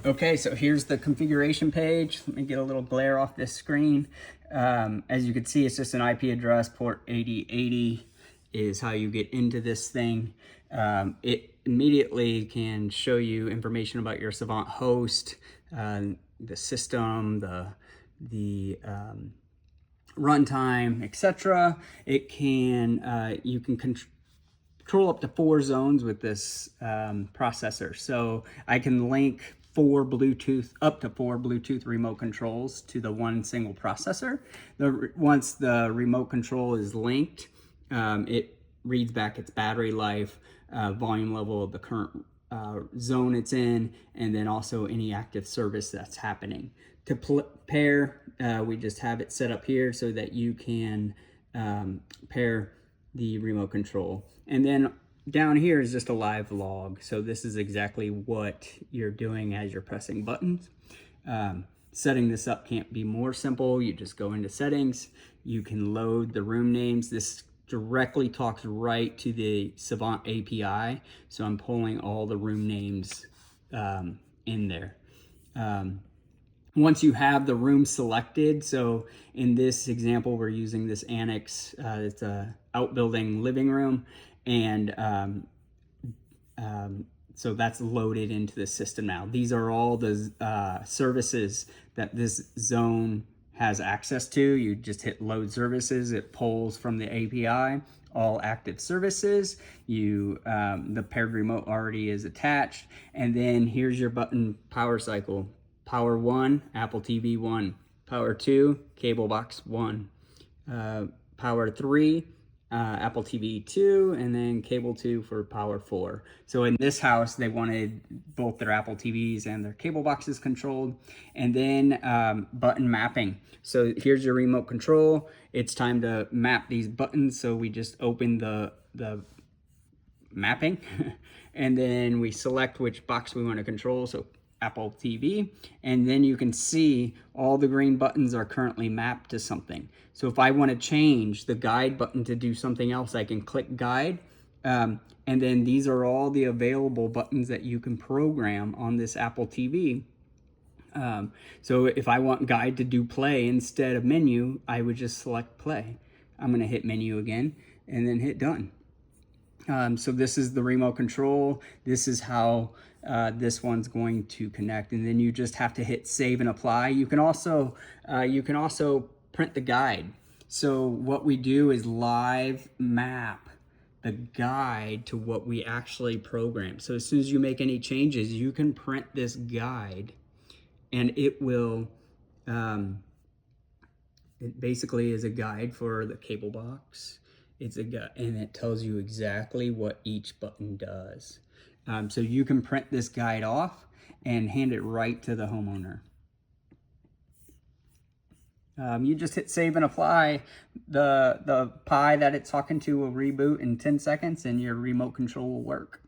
Okay, so here's the configuration page. Let me get a little glare off this screen. As you can see, it's just an IP address. Port 8080 is how you get into this thing. It immediately can show you information about your Savant host, the system, the runtime, etc. It can you can control up to 4 zones with this processor. So I can link up to four Bluetooth remote controls to the one single processor. Once the remote control is linked, it reads back its battery life, volume level of the current zone it's in, and then also any active service that's happening. To pair, we just have it set up here so that you can pair the remote control. And then down here is just a live log. So this is exactly what you're doing as you're pressing buttons. Setting this up can't be more simple. You just go into settings. You can load the room names. This directly talks right to the Savant API. So I'm pulling all the room names in there. Once you have the room selected, so in this example, we're using this annex, it's a outbuilding living room, and so that's loaded into the system now. These are all the services that this zone has access to. You just hit load services, it pulls from the API, all active services. The paired remote already is attached, and then here's your button power cycle. Power 1, Apple TV 1. Power 2, Cable Box 1. Power 3, Apple TV 2, and then Cable 2 for Power 4. So in this house, they wanted both their Apple TVs and their cable boxes controlled. And then button mapping. So here's your remote control. It's time to map these buttons. So we just open the mapping and then we select which box we want to control. So Apple TV, and then you can see all the green buttons are currently mapped to something. So if I want to change the guide button to do something else, I can click guide, and then these are all the available buttons that you can program on this Apple TV. So if I want guide to do play instead of menu, I would just select play. I'm going to hit menu again and then hit done. So this is the remote control. This is how this one's going to connect, and then you just have to hit save and apply. You can also print the guide. So what we do is live map the guide to what we actually program. So as soon as you make any changes, you can print this guide, and it will. It basically is a guide for the cable box. It's a guide, and it tells you exactly what each button does. So you can print this guide off and hand it right to the homeowner. You just hit save and apply. The Pi that it's talking to will reboot in 10 seconds and your remote control will work.